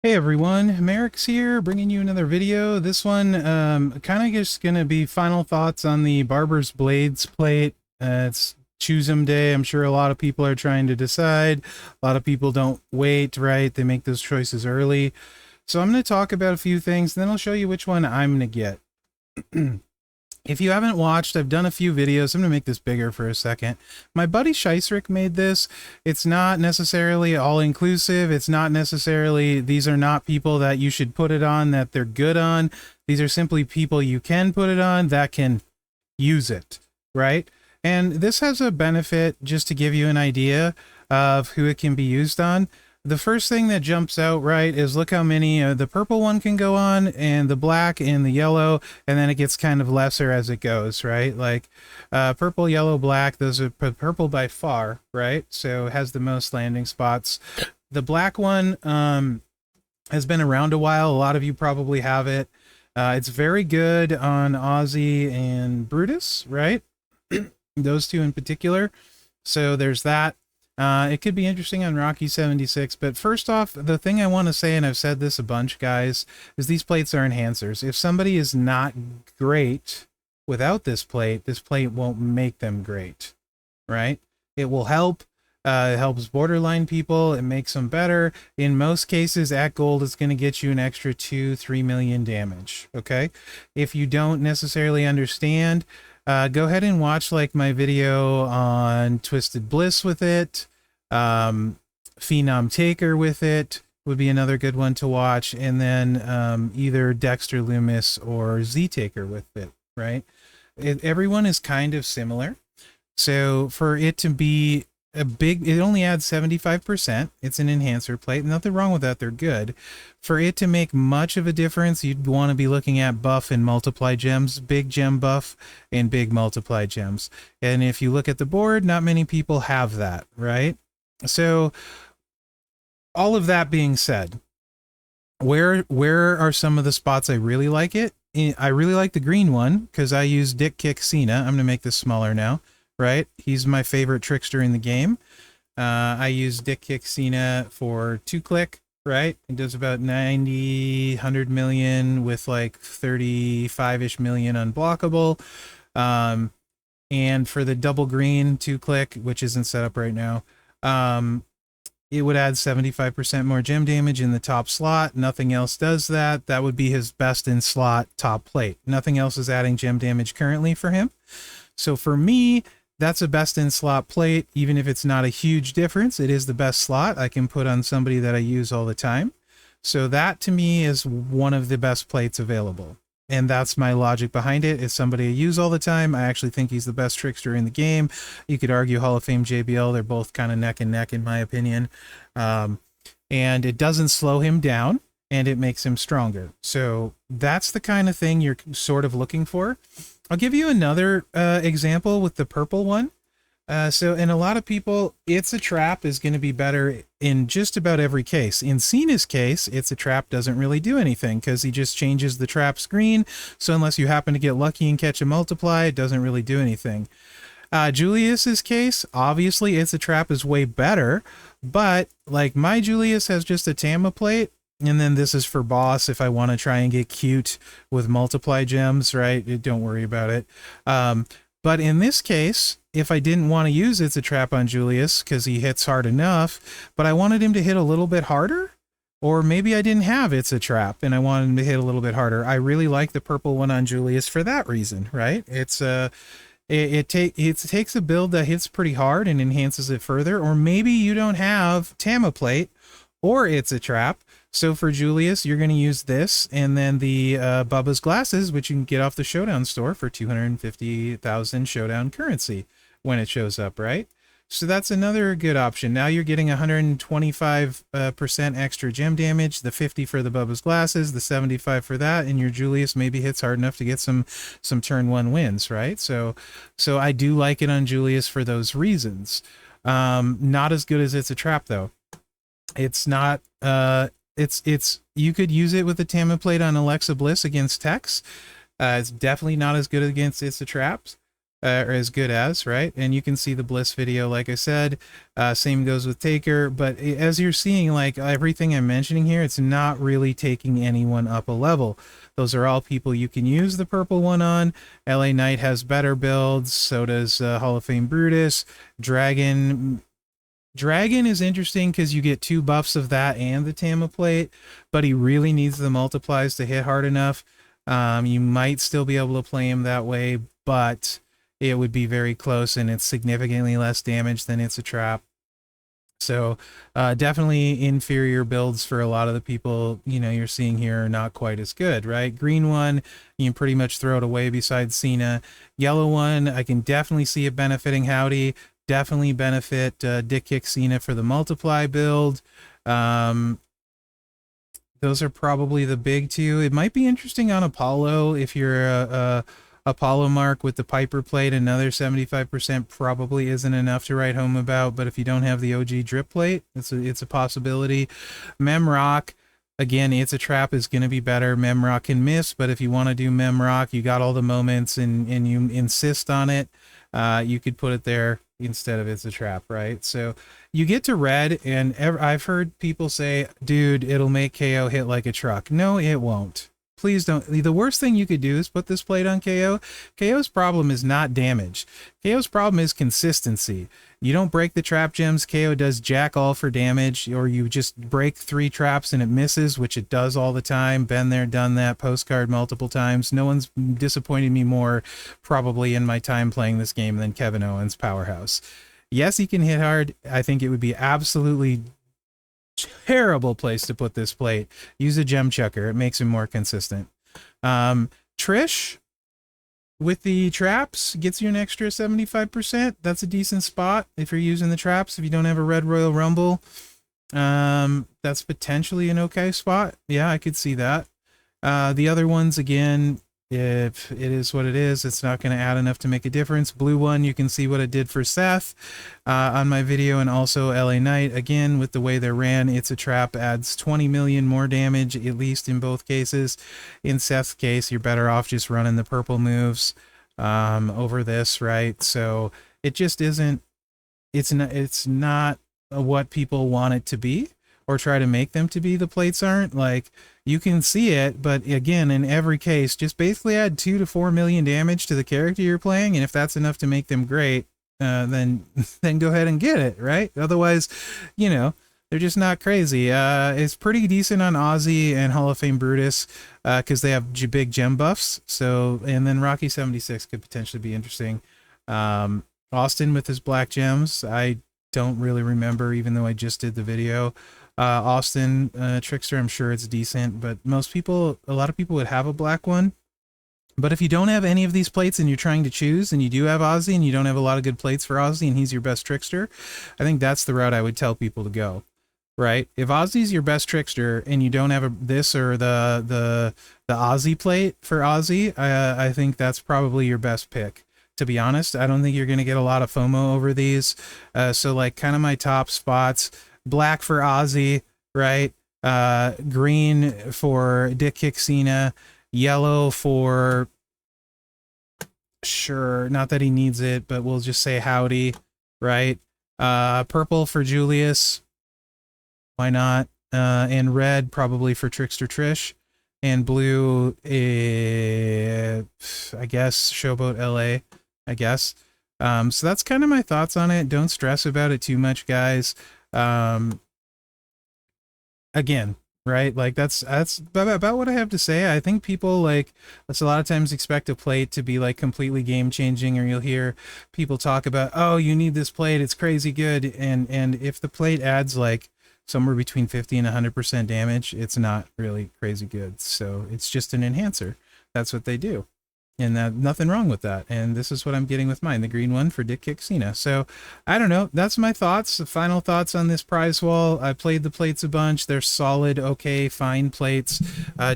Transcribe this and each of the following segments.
Hey everyone, Mherex here, bringing you another video. This one, kind of just gonna be final thoughts on the Barber's Blades plate. It's choose 'em day. I'm sure a lot of people are trying to decide. A lot of people don't wait, right? They make those choices early. So I'm gonna talk about a few things, and then I'll show you which one I'm gonna get. If you haven't watched, I've done a few videos. I'm going to make this bigger for a second. My buddy Scheisrick made this. It's not necessarily all-inclusive. It's not necessarily, these are not people that you should put it on, that they're good on. These are simply people you can put it on that can use it, right? And this has a benefit, just to give you an idea of who it can be used on. The first thing that jumps out, right, is look how many the purple one can go on, and the black and the yellow, and then it gets kind of lesser as it goes, right? Like purple, yellow, black, those are purple by far, right? So it has the most landing spots. The black one has been around a while. A lot of you probably have it. It's very good on Ozzy and Brutus, right? Those two in particular. So there's that. It could be interesting on Rocky 76, but first off, the thing I want to say, and I've said this a bunch, guys, is these plates are enhancers. If somebody is not great without this plate won't make them great, right? It will help. It helps borderline people. It makes them better. In most cases, at gold, it's going to get you an extra 2-3 million damage, okay? If you don't necessarily understand, go ahead and watch like my video on Twisted Bliss with it. Phenom Taker with it would be another good one to watch. And then either Dexter Loomis or Z Taker with it, right? Everyone is kind of similar. So for it to be a big, it only adds 75%. It's an enhancer plate. Nothing wrong with that. They're good. For it to make much of a difference, you'd want to be looking at buff and multiply gems, big gem buff and big multiply gems. And if you look at the board, not many people have that, right? So all of that being said, where are some of the spots I really like it? I really like the green one because I use Dick Kick Cena. I'm going to make this smaller now, right? He's my favorite trickster in the game. I use Dick Kick Cena for 2-click, right? It does about 90, 100 million with like 35-ish million unblockable. And for the double green 2-click, which isn't set up right now, it would add 75% more gem damage in the top slot. Nothing else does that. That would be his best in slot top plate. Nothing else is adding gem damage currently for him. So for me, that's a best in slot plate. Even if it's not a huge difference, it is the best slot I can put on somebody that I use all the time. So that to me is one of the best plates available. And that's my logic behind it. It's somebody I use all the time. I actually think he's the best trickster in the game. You could argue Hall of Fame JBL. They're both kind of neck and neck in my opinion. And it doesn't slow him down and it makes him stronger. So that's the kind of thing you're sort of looking for. I'll give you another example with the purple one. And a lot of people, It's a Trap is going to be better in just about every case. In Cena's case, It's a Trap doesn't really do anything because he just changes the trap screen. So unless you happen to get lucky and catch a multiply, it doesn't really do anything. Julius's case, obviously It's a Trap is way better, but like my Julius has just a Tama plate. And then this is for boss if I want to try and get cute with multiply gems, right? Don't worry about it. But in this case, if I didn't want to use It's a Trap on Julius because he hits hard enough, but I wanted him to hit a little bit harder, or maybe I didn't have It's a Trap and I wanted him to hit a little bit harder, I really like the purple one on Julius for that reason, right? It takes a build that hits pretty hard and enhances it further, or maybe you don't have Tama plate or It's a Trap. So for Julius, you're going to use this, and then the Bubba's glasses, which you can get off the Showdown store for 250,000 Showdown currency when it shows up, right? So that's another good option. Now you're getting 125% extra gem damage, the 50 for the Bubba's glasses, the 75 for that, and your Julius maybe hits hard enough to get some turn one wins, right? So I do like it on Julius for those reasons. Not as good as It's a Trap though. It's not. You could use it with the Tama plate on Alexa Bliss against Tex. It's definitely not as good against It's a Traps. or as good as, right? And you can see the Bliss video, like I said. Same goes with Taker, but as you're seeing, like everything I'm mentioning here, it's not really taking anyone up a level. Those are all people you can use the purple one on. LA Knight has better builds, so does Hall of Fame Brutus. Dragon is interesting because you get 2 buffs of that and the Tama plate, but he really needs the multiplies to hit hard enough. You might still be able to play him that way, but it would be very close, and it's significantly less damage than It's a Trap. So definitely inferior builds for a lot of the people, you know, you're seeing here are not quite as good, right? Green one, you can pretty much throw it away besides Cena. Yellow one, I can definitely see it benefiting Howdy. Definitely benefit Dick Kick Cena for the multiply build. Those are probably the big 2. It might be interesting on Apollo if you're a Apollo mark with the Piper plate. Another 75% probably isn't enough to write home about, but if you don't have the OG drip plate, it's a possibility. Mherex, again, It's a Trap is going to be better. Mherex can miss, but if you want to do Mherex, you got all the moments and you insist on it, you could put it there instead of It's a Trap, right? So you get to red, and I've heard people say, dude, it'll make KO hit like a truck. No, it won't. Please don't. The worst thing you could do is put this plate on KO. KO's problem is not damage. KO's problem is consistency. You don't break the trap gems, KO does jack all for damage, or you just break 3 traps and it misses, which it does all the time. Been there, done that, postcard multiple times. No one's disappointed me more probably in my time playing this game than Kevin Owens' Powerhouse. Yes, he can hit hard. I think it would be absolutely terrible place to put this plate. Use a gem chucker. It makes him more consistent. Trish with the traps gets you an extra 75%. That's a decent spot if you're using the traps. If you don't have a Red Royal Rumble, that's potentially an okay spot. Yeah, I could see that. The other ones, again, if it is what it is, it's not going to add enough to make a difference. Blue one, you can see what it did for Seth on my video, and also LA Knight. Again, with the way they ran, It's a Trap adds 20 million more damage, at least in both cases. In Seth's case, you're better off just running the purple moves over this, right? So it just isn't, it's not what people want it to be, or try to make them to be. The plates aren't. Like, you can see it, but again, in every case, just basically add 2 to 4 million damage to the character you're playing, and if that's enough to make them great, then go ahead and get it, right? Otherwise, you know, they're just not crazy. It's pretty decent on Ozzy and Hall of Fame Brutus because they have big gem buffs. So, and then Rocky 76 could potentially be interesting. Austin with his black gems, I don't really remember, even though I just did the video. Austin Trickster, I'm sure it's decent, but a lot of people would have a black one. But if you don't have any of these plates and you're trying to choose, and you do have Ozzy and you don't have a lot of good plates for Ozzy and he's your best Trickster, I think that's the route I would tell people to go, right? If Ozzy's your best Trickster and you don't have this or the Ozzy plate for Ozzy, I think that's probably your best pick. To be honest, I don't think you're going to get a lot of FOMO over these. So like kind of my top spots: black for Ozzy, right? Green for Dick Kick Cena, yellow for, sure, not that he needs it, but we'll just say Howdy, right? Purple for Julius, why not? And red probably for Trickster Trish, and blue, I guess Showboat LA, I guess. So that's kind of my thoughts on it. Don't stress about it too much, guys. Again, right, like that's about what I have to say. I think people, like, let's a lot of times expect a plate to be like completely game changing, or you'll hear people talk about, oh, you need this plate, it's crazy good, and if the plate adds like somewhere between 50 and 100% damage, it's not really crazy good. So it's just an enhancer. That's what they do. And nothing wrong with that. And this is what I'm getting with mine, the green one for Dick Kick Cena. So I don't know. That's my thoughts. The final thoughts on this prize wall. I played the plates a bunch. They're solid, okay, fine plates.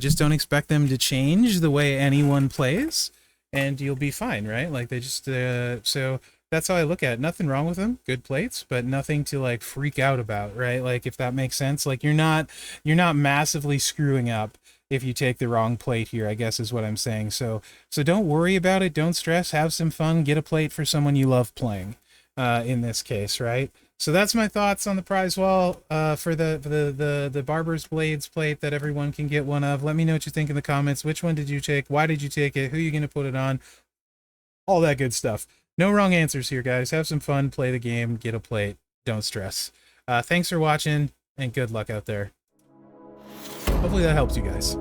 Just don't expect them to change the way anyone plays, and you'll be fine, right? Like they just so that's how I look at it. Nothing wrong with them. Good plates, but nothing to like freak out about, right? Like, if that makes sense. Like you're not massively screwing up if you take the wrong plate here, I guess is what I'm saying. So don't worry about it. Don't stress. Have some fun. Get a plate for someone you love playing, in this case, right? So that's my thoughts on the prize wall for the Barber's Blades plate that everyone can get one of. Let me know what you think in the comments. Which one did you take? Why did you take it? Who are you going to put it on? All that good stuff. No wrong answers here, guys. Have some fun. Play the game. Get a plate. Don't stress. Thanks for watching, and good luck out there. Hopefully that helps you guys.